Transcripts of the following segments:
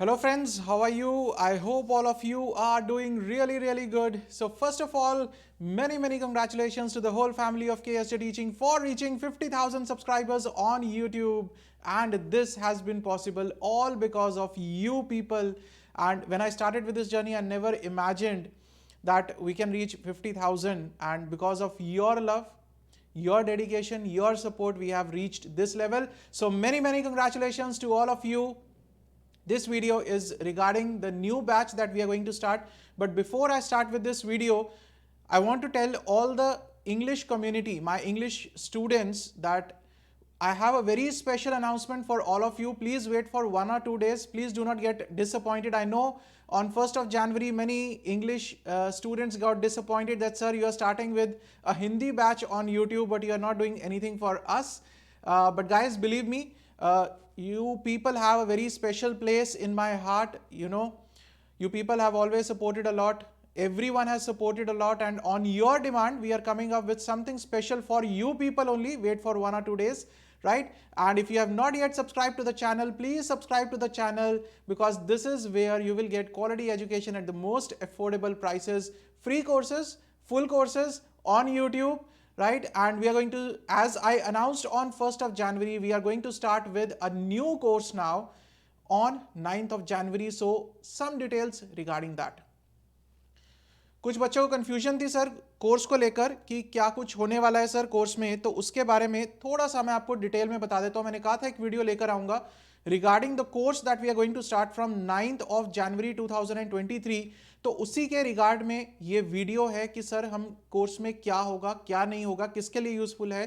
Hello friends, how are you? I hope all of you are doing really good. So first of all, many congratulations to the whole family of KSJ Teaching for reaching 50,000 subscribers on YouTube, and this has been possible all because of you people. And when I started with this journey, I never imagined that we can reach 50,000, and because of your love, your dedication, your support, we have reached this level. So many congratulations to all of you. This video is regarding the new batch that we are going to start. But before I start with this video, I want to tell all the English community, my English students, that I have a very special announcement for all of you. Please wait for 1 or 2 days. Please do not get disappointed. I know on 1st of January, many English students got disappointed that, sir, you are starting with a Hindi batch on YouTube, but you are not doing anything for us. But guys, believe me, you people have a very special place in my heart. You people have always supported a lot. Everyone has supported a lot, and on your demand, we are coming up with something special for you people only. Wait for 1 or 2 days, right? And if you have not yet subscribed to the channel, please subscribe to the channel, because this is where you will get quality education at the most affordable prices, free courses, full courses on YouTube, right? And we are going to, as I announced on 1st of January, we are going to start with a new course now on 9th of January. So some details regarding that. कुछ बच्चों को confusion थी sir course को लेकर कि क्या कुछ होने वाला है सर कोर्स में, तो उसके बारे में थोड़ा सा मैं आपको डिटेल में बता देता हूं. मैंने कहा था एक वीडियो लेकर आऊंगा regarding the course that we are going to start from 9th of January 2023. तो उसी के रिगार्ड में ये वीडियो है कि सर हम कोर्स में क्या होगा, क्या नहीं होगा, किसके लिए यूजफुल है,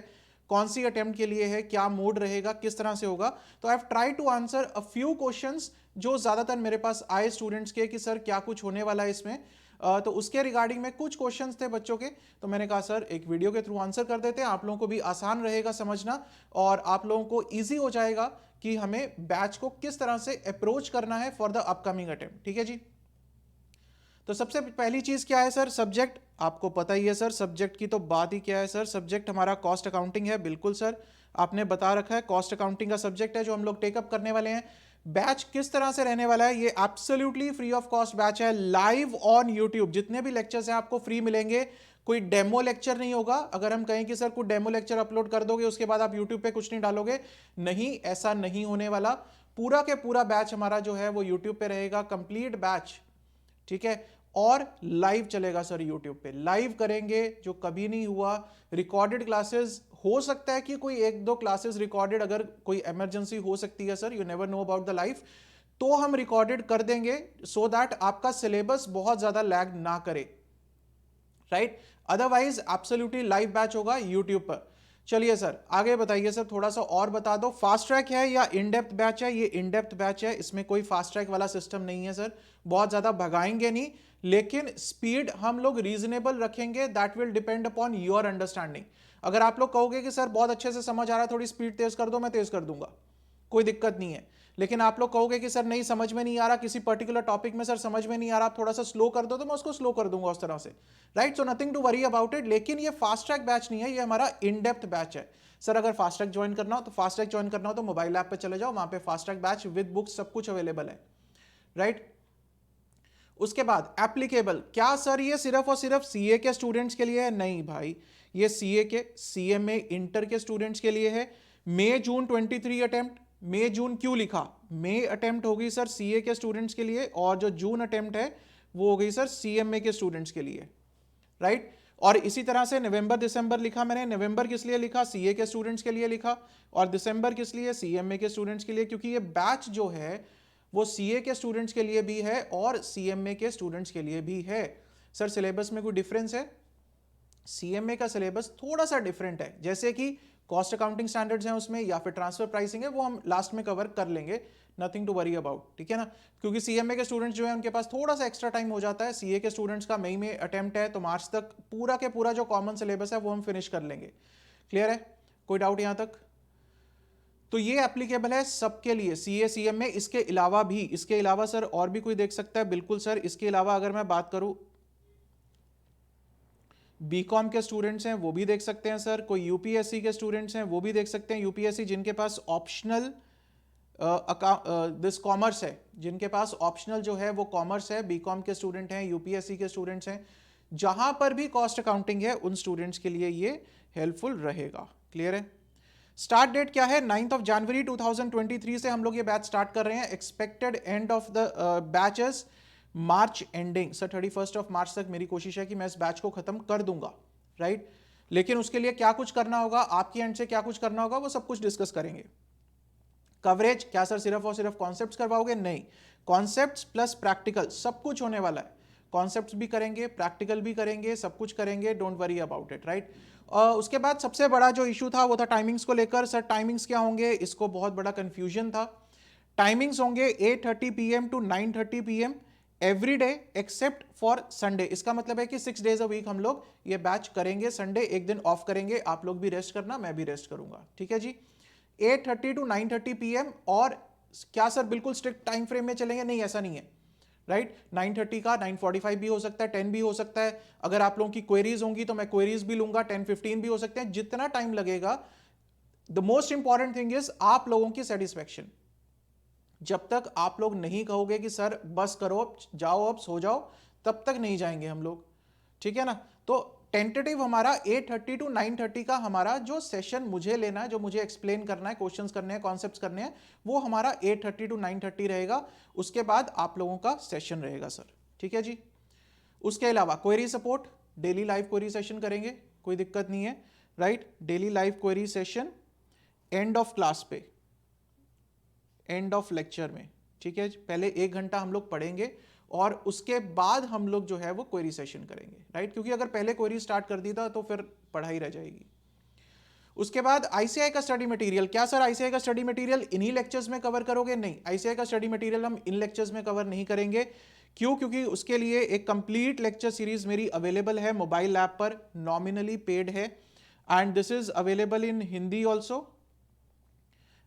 कौन सी अटेम्प्ट के लिए है, क्या मोड रहेगा, किस तरह से होगा. तो I have try to answer a few questions जो ज्यादातर मेरे पास आए स्टूडेंट्स के कि सर क्या कुछ होने वाला है इसमें. तो उसके रिगार्डिंग में कुछ क्वेश्चंस थे बच्चों के, तो मैंने कहा सर एक वीडियो के थ्रू आंसर कर देते हैं, आप लोगों को भी आसान रहेगा समझना और आप लोगों को इजी हो जाएगा कि हमें बैच को किस तरह से अप्रोच करना है फॉर द अपकमिंग अटेम्प्ट. ठीक है जी. तो सबसे पहली चीज क्या है सर, सब्जेक्ट. आपको पता ही है सर सब्जेक्ट की तो बात ही क्या है सर. सब्जेक्ट हमारा कॉस्ट अकाउंटिंग है. बिल्कुल सर, आपने बता रखा है कॉस्ट अकाउंटिंग का सब्जेक्ट है जो हम लोग टेकअप करने वाले हैं. बैच किस तरह से रहने वाला है, ये absolutely free of cost batch है, लाइव ऑन यूट्यूब. जितने भी लेक्चर्स हैं आपको फ्री मिलेंगे, कोई डेमो लेक्चर नहीं होगा. अगर हम कहें कि सर कोई डेमो लेक्चर अपलोड कर दोगे उसके बाद आप यूट्यूब पे कुछ नहीं डालोगे, नहीं, ऐसा नहीं होने वाला. पूरा के पूरा बैच हमारा जो है वो यूट्यूब पे रहेगा, कंप्लीट बैच. ठीक है. और लाइव चलेगा सर यूट्यूब पे, लाइव करेंगे जो कभी नहीं हुआ. रिकॉर्डेड क्लासेस हो सकता है कि कोई एक दो क्लासेस रिकॉर्डेड, अगर कोई इमरजेंसी हो सकती है sir, you never know about the life, तो हम रिकॉर्डेड कर देंगे सो दैट आपका सिलेबस बहुत ज्यादा लैग ना करे, right. Otherwise absolutely live batch होगा यूट्यूब पर. चलिए सर आगे बताइए सर, थोड़ा सा और बता दो. फास्ट ट्रैक है या इन डेप्थ बैच है? ये इन डेप्थ बैच है, इसमें कोई फास्ट ट्रैक वाला सिस्टम नहीं है सर. बहुत ज्यादा भगाएंगे नहीं, लेकिन स्पीड हम लोग रीजनेबल रखेंगे. That will depend upon your understanding. अगर आप लोग कहोगे कि सर बहुत अच्छे से समझ आ रहा है, थोड़ी स्पीड तेज कर दो, मैं तेज कर दूंगा, कोई दिक्कत नहीं है. लेकिन आप लोग कहोगे कि सर नहीं समझ में नहीं आ रहा, किसी पर्टिकुलर टॉपिक में सर समझ में नहीं आ रहा, आप थोड़ा सा स्लो कर दो, तो मैं उसको स्लो कर दूंगा उस तरह से, right. So nothing to worry about it. लेकिन ये फास्ट ट्रैक बैच नहीं है, ये हमारा इन डेप्थ बैच है. सर अगर फास्ट ट्रैक ज्वाइन करना हो तो फास्ट ट्रैक ज्वाइन करना हो तो मोबाइल ऐप पे चले जाओ, वहां पे fast track batch with books सब कुछ अवेलेबल है, राइट. उसके बाद एप्लीकेबल, क्या सर ये सिर्फ और सिर्फ सीए के स्टूडेंट्स के लिए है? नहीं भाई, ये सीए के, सीएमए इंटर के स्टूडेंट्स के लिए है. मई जून 23 अटेम्प्ट. मई जून क्यों लिखा? मई अटेम्प्ट होगी सर सीए के स्टूडेंट्स के लिए, और जो जून अटेम्प्ट है वो हो गई सर सीएमए के स्टूडेंट्स के लिए, राइट. और इसी तरह से नवंबर दिसंबर लिखा मैंने. नवंबर किस लिए लिखा? सीए के स्टूडेंट्स के लिए लिखा. और दिसंबर किस लिए? सीएमए के स्टूडेंट्स के लिए, क्योंकि ये बैच जो है वो सीए के स्टूडेंट्स के लिए भी है और सीएमए के स्टूडेंट्स के लिए भी है. सर सिलेबस में कोई डिफरेंस है? सीएमए का सिलेबस थोड़ा सा डिफरेंट है, जैसे कि कॉस्ट अकाउंटिंग स्टैंडर्ड्स हैं उसमें, या फिर ट्रांसफर प्राइसिंग है, वो हम लास्ट में कवर कर लेंगे. नथिंग टू वरी अबाउट, ठीक है ना. क्योंकि सीएमए के स्टूडेंट्स जो है उनके पास थोड़ा सा एक्स्ट्रा टाइम हो जाता है. सीए के स्टूडेंट्स का मई में अटेम्प्ट है, तो मार्च तक पूरा के पूरा जो कॉमन सिलेबस है वो हम फिनिश कर लेंगे. क्लियर है? कोई डाउट यहां तक? तो ये एप्लीकेबल है सबके लिए, सीए सीएमए. इसके अलावा सर और भी कोई देख सकता है? बिल्कुल सर. इसके अलावा अगर मैं बात करूं, बीकॉम के स्टूडेंट्स हैं वो भी देख सकते हैं सर. कोई यूपीएससी के स्टूडेंट्स हैं वो भी देख सकते हैं. यूपीएससी जिनके पास ऑप्शनल दिस कॉमर्स है, जिनके पास ऑप्शनल जो है वो कॉमर्स है, बीकॉम के स्टूडेंट हैं, यूपीएससी के स्टूडेंट्स हैं, जहां पर भी कॉस्ट अकाउंटिंग है उन स्टूडेंट्स के लिए ये हेल्पफुल रहेगा। क्लियर है? स्टार्ट डेट क्या है? 9th of January 2023 से हम लोग ये बैच स्टार्ट कर रहे हैं। Expected end of the batches March ending. Sir 31st of March तक मेरी कोशिश है कि मैं इस बैच को खत्म कर दूंगा, राइट? लेकिन उसके लिए क्या कुछ करना होगा, आपकी एंड से क्या कुछ करना होगा, वो सब कुछ डिस्कस करेंगे। कवरेज क्या सर सिर्फ और सिर्फ कॉन्सेप्ट्स करवाओगे? नहीं, कॉन्सेप्ट्स प्लस प्रैक्टिकल सब कुछ होने वाला है। कॉन्सेप्ट्स भी करेंगे, प्रैक्टिकल भी करेंगे, सब कुछ करेंगे, don't worry about it, right? उसके बाद सबसे बड़ा जो इशू था वो था टाइमिंग्स को लेकर। सर टाइमिंग्स क्या होंगे, इसको बहुत बड़ा कंफ्यूजन था। टाइमिंग्स होंगे 8:30 PM to 9:30 PM every day except for Sunday. इसका मतलब है कि 6 days a week हम लोग ये बैच करेंगे, संडे एक दिन ऑफ करेंगे, आप लोग भी रेस्ट करना, मैं भी रेस्ट करूंगा, ठीक है जी? 8:30 to 9:30 PM। और क्या सर बिल्कुल स्ट्रिक्ट टाइम फ्रेम में चलेंगे? नहीं, ऐसा नहीं है, राइट? 9:30 का 9:45 भी हो सकता है, 10 भी हो सकता है। अगर आप लोगों की क्वेरीज होंगी तो मैं क्वेरीज भी लूंगा, 10-15 भी हो सकते हैं, जितना टाइम लगेगा। The most important thing is आप लोगों की सेटिस्फेक्शन। जब तक आप लोग नहीं कहोगे कि सर बस करो अब, जाओ अब सो जाओ, तब तक नहीं जाएंगे हम लोग, ठीक है ना? तो टेंटेटिव हमारा 8:30 to 9:30 का हमारा जो सेशन मुझे लेना है, जो मुझे एक्सप्लेन करना है, क्वेश्चंस करने हैं, कॉन्सेप्ट्स करने हैं, वो हमारा 8:30 to 9:30 रहेगा। उसके बाद आप लोगों का सेशन रहेगा सर, ठीक है जी? उसके अलावा query support, daily live query session करेंगे, कोई दिक्कत नहीं है, right? Daily live query session end of class पे, एंड ऑफ लेक्चर में, ठीक है? पहले 1 घंटा हम लोग पढ़ेंगे और उसके बाद हम लोग जो है वो क्वेरी सेशन करेंगे, राइट? क्योंकि अगर पहले क्वेरी स्टार्ट कर दी था तो फिर पढ़ाई रह जाएगी। उसके बाद आईसीआई का स्टडी मटेरियल। क्या सर आईसीआई का स्टडी मटेरियल इन्हीं लेक्चर्स में कवर करोगे? नहीं, आईसीआई का स्टडी मटेरियल हम इन लेक्चर्स में कवर नहीं करेंगे। क्यों? क्योंकि उसके लिए एक कंप्लीट लेक्चर सीरीज मेरी अवेलेबल है मोबाइल ऐप पर, नॉमिनली पेड है, and this is available in Hindi also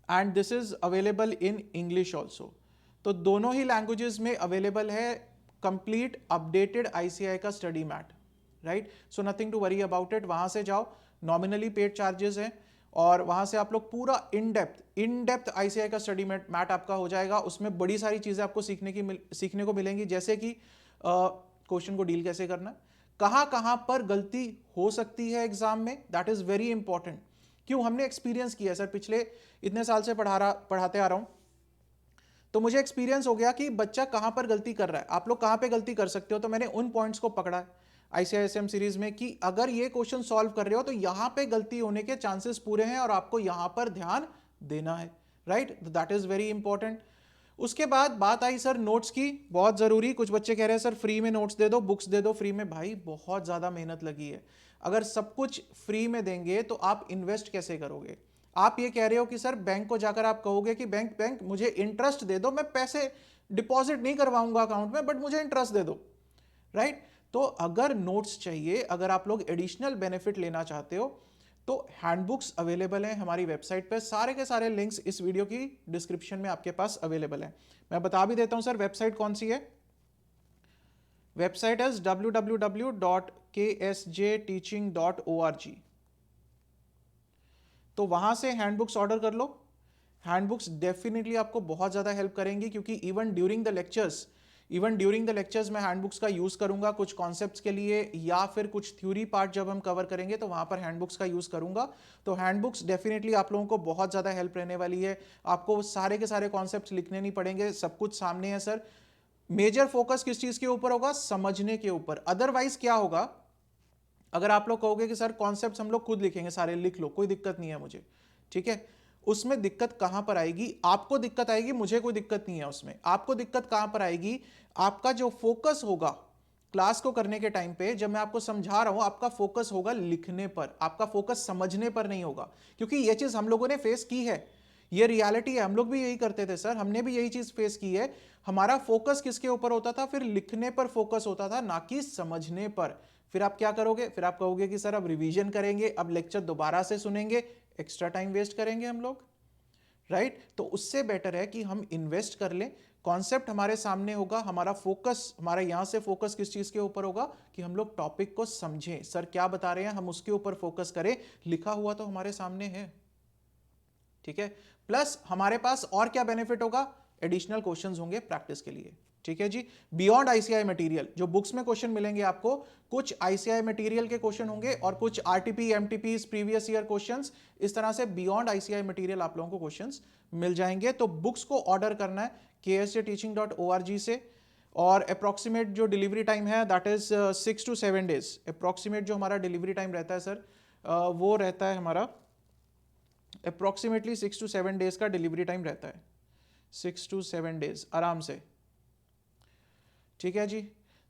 and this is available in English also. तो दोनों ही लैंग्वेजेस में अवेलेबल है कंप्लीट अपडेटेड आईसीआई का study mat, right? So nothing to worry about it. वहां से जाओ, नॉमिनली पेड चार्जेस हैं, और वहां से आप लोग पूरा इन डेप्थ आईसीआई का स्टडी मैट आपका हो जाएगा। उसमें बड़ी सारी चीजें आपको सीखने को मिलेंगी, जैसे कि क्वेश्चन को डील कैसे करना, कहां पर गलती हो सकती है एग्जाम में, दैट इज वेरी इंपॉर्टेंट। क्यों? हमने एक्सपीरियंस किया सर, पिछले इतने साल से पढ़ाते आ रहा हूं, तो मुझे एक्सपीरियंस हो गया कि बच्चा कहां पर गलती कर रहा है, आप लोग कहां पे गलती कर सकते हो। तो मैंने उन पॉइंट्स को पकड़ा है आईसीआईएसएम सीरीज में कि अगर ये क्वेश्चन सॉल्व कर रहे हो तो यहां पे गलती होने के चांसेस पूरे हैं और आपको यहां पर ध्यान देना है, right? That is very important. उसके बाद बात आई सर नोट्स की, बहुत जरूरी। कुछ बच्चे कह रहे हैं सर फ्री में नोट्स दे दो, बुक्स दे दो फ्री में। भाई बहुत ज्यादा मेहनत लगी है, अगर सब कुछ फ्री में देंगे तो आप इन्वेस्ट कैसे करोगे? आप ये कह रहे हो कि सर बैंक को जाकर आप कहोगे कि बैंक मुझे इंटरेस्ट दे दो, मैं पैसे डिपॉजिट नहीं करवाऊंगा अकाउंट में, बट मुझे इंटरेस्ट दे दो, राइट? तो अगर नोट्स चाहिए, अगर आप लोग एडिशनल बेनिफिट लेना चाहते हो, तो हैंडबुक्स अवेलेबल हैं हमारी वेबसाइट पर। सारे के सारे लिंक्स इस वीडियो की डिस्क्रिप्शन में आपके पास अवेलेबल है। मैं बता भी देता हूं सर वेबसाइट कौन सी है। वेबसाइट है www.ksjteaching.org। तो वहां से हैंडबुक्स ऑर्डर कर लो। हैंडबुक्स डेफिनेटली आपको बहुत ज्यादा हेल्प करेंगी, क्योंकि इवन ड्यूरिंग द लेक्चर्स मैं हैंडबुक्स का यूज करूंगा कुछ कॉन्सेप्ट्स के लिए, या फिर कुछ थ्योरी पार्ट जब हम कवर करेंगे तो वहां पर हैंडबुक्स का यूज करूंगा। तो हैंडबुक्स डेफिनेटली आप लोगों को बहुत ज्यादा हेल्प रहने वाली है। आपको सारे के सारे कॉन्सेप्ट्स लिखने नहीं पड़ेंगे, सब कुछ सामने है सर। मेजर फोकस किस चीज के ऊपर होगा? समझने के ऊपर। अदरवाइज क्या होगा, अगर आप लोग कहोगे कि सर कॉन्सेप्ट्स हम लोग खुद लिखेंगे, सारे लिख लो, कोई दिक्कत नहीं है मुझे, ठीक है, उसमें दिक्कत कहां पर आएगी? आपको दिक्कत आएगी, मुझे कोई दिक्कत नहीं है उसमें। आपको दिक्कत कहां पर आएगी? आपका जो फोकस होगा क्लास को करने के टाइम पे, जब मैं आपको समझा रहा हूं, आपका फोकस होगा लिखने पर, आपका फोकस समझने पर नहीं होगा। क्योंकि यह चीज हम लोगों ने फेस की है, ये रियलिटी है, हम लोग भी यही करते थे सर, हमने भी यही चीज फेस की है। हमारा फोकस किसके ऊपर होता था? फिर लिखने पर फोकस होता था, ना कि समझने पर। फिर आप क्या करोगे? फिर आप कहोगे कि सर अब रिवीजन करेंगे, अब लेक्चर दोबारा से सुनेंगे, एक्स्ट्रा टाइम वेस्ट करेंगे हम लोग, राइट? तो उससे बेटर है कि हम इन्वेस्ट कर लें, कॉन्सेप्ट हमारे सामने होगा, हमारा फोकस, हमारा यहां से फोकस किस चीज के ऊपर होगा कि हम लोग टॉपिक को समझें, सर क्या बता रहे हैं हम उसके ऊपर फोकस करें। लिखा हुआ तो हमारे सामने है, ठीक है। प्लस हमारे पास और क्या बेनिफिट होगा, एडिशनल क्वेश्चंस होंगे प्रैक्टिस के लिए, ठीक है जी। बियॉन्ड आईसीआई मटेरियल, जो बुक्स में क्वेश्चन मिलेंगे आपको, कुछ आईसीआई मटेरियल के क्वेश्चन होंगे और कुछ RTP MTP previous year questions, इस तरह से बियॉन्ड आईसीआई मटेरियल आप लोगों को क्वेश्चंस मिल जाएंगे। तो बुक्स को ऑर्डर करना है ksjteaching.org से, और अप्रॉक्सीमेट जो डिलीवरी टाइम है that is 6 to 7 days. Approximate जो हमारा डिलीवरी टाइम रहता है सर, वो रहता है हमारा अप्रॉक्सीमेटली 6 to 7 डेज का डिलीवरी टाइम रहता है, 6 to 7 डेज आराम से, ठीक है जी।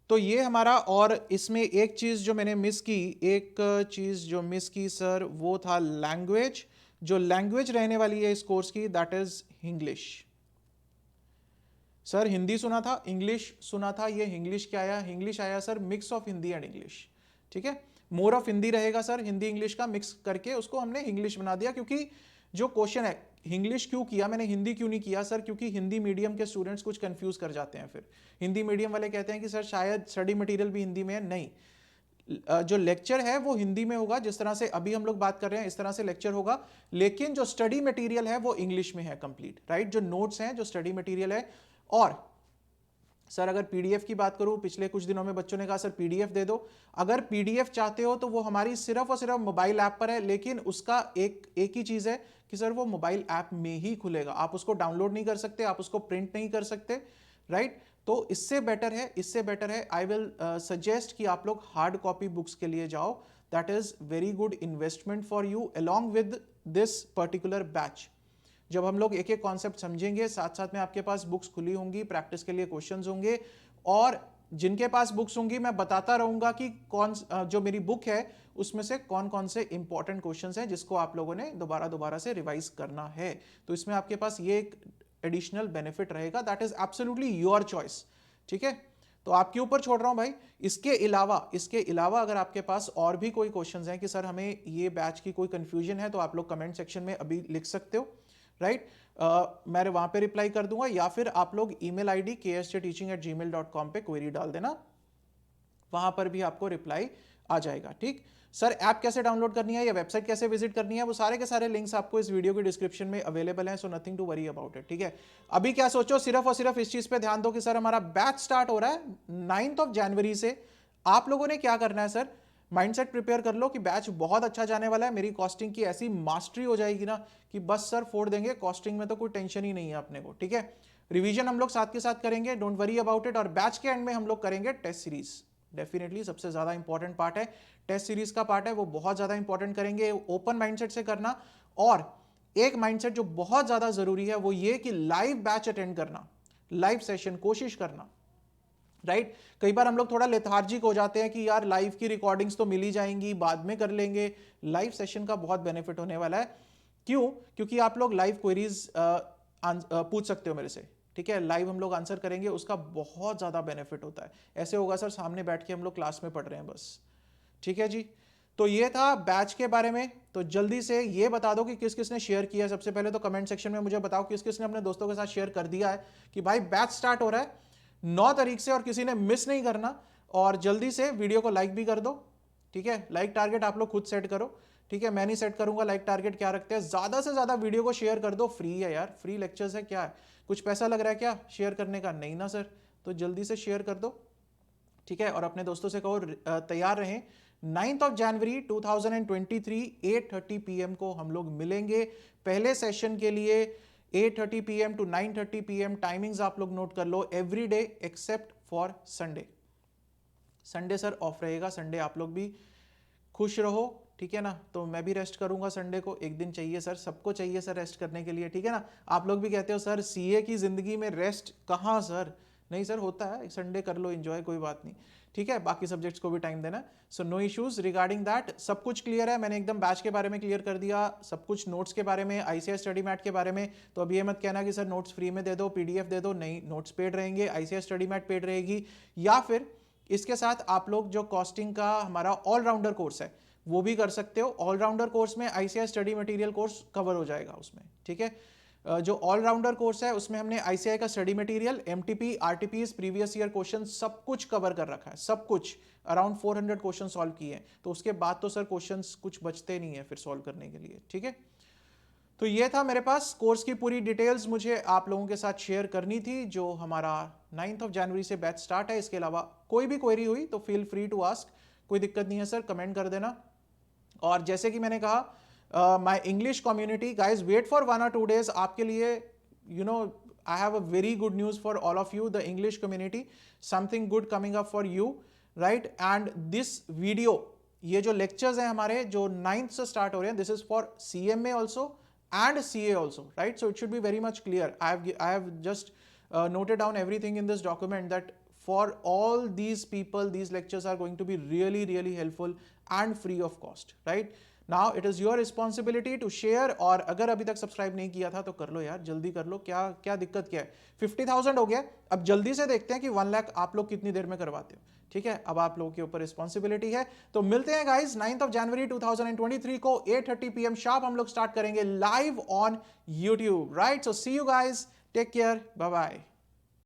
तो ये हमारा, और इसमें एक चीज जो मैंने मिस की, एक चीज जो मिस की सर, वो था लैंग्वेज। जो लैंग्वेज रहने वाली है इस कोर्स की that is English. Sir Hindi सुना था, इंग्लिश सुना था, ये इंग्लिश क्या आया, इंग्लिश आया sir mix of Hindi and English, ठीक है। मोर ऑफ हिंदी रहेगा सर, हिंदी इंग्लिश का मिक्स करके उसको हमने इंग्लिश बना दिया। क्योंकि जो क्वेश्चन है, इंग्लिश क्यों किया मैंने, हिंदी क्यों नहीं किया सर, क्योंकि हिंदी मीडियम के स्टूडेंट्स कुछ कंफ्यूज कर जाते हैं। फिर हिंदी मीडियम वाले कहते हैं कि सर शायद स्टडी मटेरियल भी हिंदी में है, नहीं, जो लेक्चर है वो हिंदी में होगा, जिस तरह से अभी हम लोग बात कर रहे हैं इस तरह से लेक्चर होगा, लेकिन जो स्टडी मटेरियल है वो इंग्लिश में है कंप्लीट, राइट। जो नोट्स हैं, जो स्टडी मटेरियल है। और सर अगर पीडीएफ की बात करूं, पिछले कुछ दिनों में बच्चों ने कहा सर पीडीएफ दे दो। अगर पीडीएफ चाहते हो तो वो हमारी सिर्फ और सिर्फ मोबाइल ऐप पर है, लेकिन उसका एक ही चीज है कि सर वो मोबाइल ऐप में ही खुलेगा, आप उसको डाउनलोड नहीं कर सकते, आप उसको प्रिंट नहीं कर सकते, राइट। तो इससे बेटर है आई विल सजेस्ट कि आप लोग हार्ड कॉपी बुक्स के लिए जाओ, that is very good investment for you along with this particular batch. जब हम लोग एक एक कॉन्सेप्ट समझेंगे, साथ साथ में आपके पास बुक्स खुली होंगी, प्रैक्टिस के लिए क्वेश्चंस होंगे, और जिनके पास बुक्स होंगी मैं बताता रहूंगा कि कौन जो मेरी बुक है उसमें से कौन कौन से इंपॉर्टेंट क्वेश्चंस हैं जिसको आप लोगों ने दोबारा से रिवाइज करना है। तो इसमें आपके पास ये एक एडिशनल बेनिफिट रहेगा, that is absolutely your choice, ठीक है। तो आपके ऊपर छोड़ रहा हूं भाई। इसके अलावा अगर आपके पास और भी कोई क्वेश्चंस हैं कि सर हमें ये बैच की कोई कंफ्यूजन है, तो आप लोग कमेंट सेक्शन में अभी लिख सकते हो, राइट। मैं वहां पे रिप्लाई कर दूंगा, या फिर आप लोग ईमेल आईडी ksjteaching@gmail.com पे क्वेरी डाल देना, वहां पर भी आपको रिप्लाई आ जाएगा, ठीक। सर ऐप कैसे डाउनलोड करनी है या वेबसाइट कैसे विजिट करनी है, वो सारे के सारे लिंक्स आपको इस वीडियो के डिस्क्रिप्शन में अवेलेबल हैं, so nothing to worry about it, ठीक है। अभी क्या सोचो, सिर्फ और सिर्फ इस चीज पे ध्यान दो कि सर हमारा बैच स्टार्ट हो रहा है 9 जनवरी से। आप लोगों ने क्या करना है सर, माइंडसेट प्रिपेयर कर लो कि बैच बहुत अच्छा जाने वाला है, मेरी कॉस्टिंग की ऐसी मास्टरी हो जाएगी ना कि बस सर फोड़ देंगे, कॉस्टिंग में तो कोई टेंशन ही नहीं है अपने को, ठीक है। रिवीजन हम लोग साथ के साथ करेंगे, डोंट वरी अबाउट इट। और बैच के एंड में हम लोग करेंगे टेस्ट सीरीज, डेफिनेटली सबसे ज्यादा इंपॉर्टेंट पार्ट है, टेस्ट सीरीज का पार्ट है, वो बहुत ज्यादा इंपॉर्टेंट करेंगे, ओपन माइंडसेट से करना। और एक माइंडसेट जो बहुत ज्यादा जरूरी है वो ये कि लाइव बैच अटेंड करना, लाइव सेशन कोशिश करना, राइट। कई बार हम लोग थोड़ा लेथार्जिक हो जाते हैं कि यार लाइव की रिकॉर्डिंग्स तो मिल ही जाएंगी, बाद में कर लेंगे। लाइव सेशन का बहुत बेनिफिट होने वाला है, क्यों, क्योंकि आप लोग लाइव क्वेरीज पूछ सकते हो मेरे से, ठीक है। लाइव हम लोग आंसर करेंगे, उसका बहुत ज्यादा बेनिफिट होता है। ऐसे होगा सर सामने बैठ के हम लोग क्लास में पढ़ रहे हैं बस, ठीक है जी। तो ये था बैच के बारे में। तो जल्दी से ये बता दो कि किस किसने शेयर किया। सबसे पहले तो कमेंट सेक्शन में मुझे बताओ किस किसने अपने दोस्तों के साथ शेयर कर दिया है कि भाई बैच स्टार्ट हो रहा है 9 तारीख से, और किसी ने मिस नहीं करना। और जल्दी से वीडियो को लाइक भी कर दो, ठीक है। लाइक टारगेट आप लोग खुद सेट करो, ठीक है, मैं नहीं सेट करूंगा लाइक टारगेट। क्या रखते हैं, ज्यादा से ज्यादा वीडियो को शेयर कर दो, फ्री है यार, फ्री लेक्चर्स है, क्या है, कुछ पैसा लग रहा है क्या शेयर करने का, नहीं ना सर। तो जल्दी से शेयर कर दो, ठीक है। और अपने दोस्तों से कहो तैयार रहें, 9 जनवरी 2023 8:30 PM को हम लोग मिलेंगे पहले सेशन के लिए। 8:30 PM to 9:30 PM टाइमिंग्स आप लोग नोट कर लो, every day except for Sunday. Sunday sir off रहेगा, संडे आप लोग भी खुश रहो, ठीक है ना। तो मैं भी रेस्ट करूंगा संडे को, एक दिन चाहिए सर, सबको चाहिए सर रेस्ट करने के लिए, ठीक है ना। आप लोग भी कहते हो सर सीए की जिंदगी में रेस्ट कहाँ सर, नहीं सर होता है, संडे कर लो एंजॉय, कोई बात नहीं, ठीक है। बाकी सब्जेक्ट्स को भी टाइम देना, so no issues regarding that. सब कुछ क्लियर है, मैंने एकदम बैच के बारे में क्लियर कर दिया, सब कुछ नोट्स के बारे में, आईसीआई स्टडी मैट के बारे में। तो अब ये मत कहना कि सर नोट्स फ्री में दे दो, पीडीएफ दे दो, नहीं, नोट्स पेड रहेंगे, आईसीआई स्टडी मैट पेड रहेगी। या फिर इसके साथ आप लोग जो कॉस्टिंग का हमारा ऑलराउंडर कोर्स है वो भी कर सकते हो। ऑलराउंडर कोर्स में ICI study material course cover हो जाएगा उसमें, ठीक है। जो ऑलराउंडर कोर्स है उसमें हमने आईसीआई का study material, MTP, RTPs, previous year question सब कुछ कवर कर रखा है, सब कुछ, अराउंड 400 क्वेश्चन सॉल्व किए हैं। तो उसके बाद तो सर क्वेश्चंस कुछ बचते नहीं है फिर सॉल्व करने के लिए, ठीक है। तो ये था मेरे पास कोर्स की पूरी डिटेल्स मुझे आप लोगों के साथ शेयर करनी थी। जो हमारा 9th ऑफ जनवरी से बैच स्टार्ट है, इसके अलावा कोई भी क्वेरी हुई तो फील फ्री टू आस्क, कोई दिक्कत नहीं है सर, कमेंट कर देना। और जैसे कि मैंने कहा, my English community guys, wait for 1 or 2 days आपके लिए, you know, I have a very good news for all of you, the English community, something good coming up for you, right. And this video, ये जो lectures हैं हमारे जो 9th से start हो रहे हैं, this is for CMA also and CA also, right? So it should be very much clear. I have just noted down everything in this document that for all these people, these lectures are going to be really, really helpful and free of cost, right? Now it is your responsibility to share, और अगर अभी तक subscribe नहीं किया था तो कर लो यार, जल्दी कर लो। क्या क्या दिक्कत क्या है? 50,000 हो गया, अब जल्दी से देखते हैं कि 1 लाख आप लोग कितनी देर में करवाते हो। ठीक है, अब आप लोगों के ऊपर रिस्पॉन्सिबिलिटी है। तो मिलते हैं गाइस 9th ऑफ जनवरी 2023 को 8:30 PM शार्प हम लोग स्टार्ट करेंगे live on YouTube, right? So see you guys, take care, bye bye.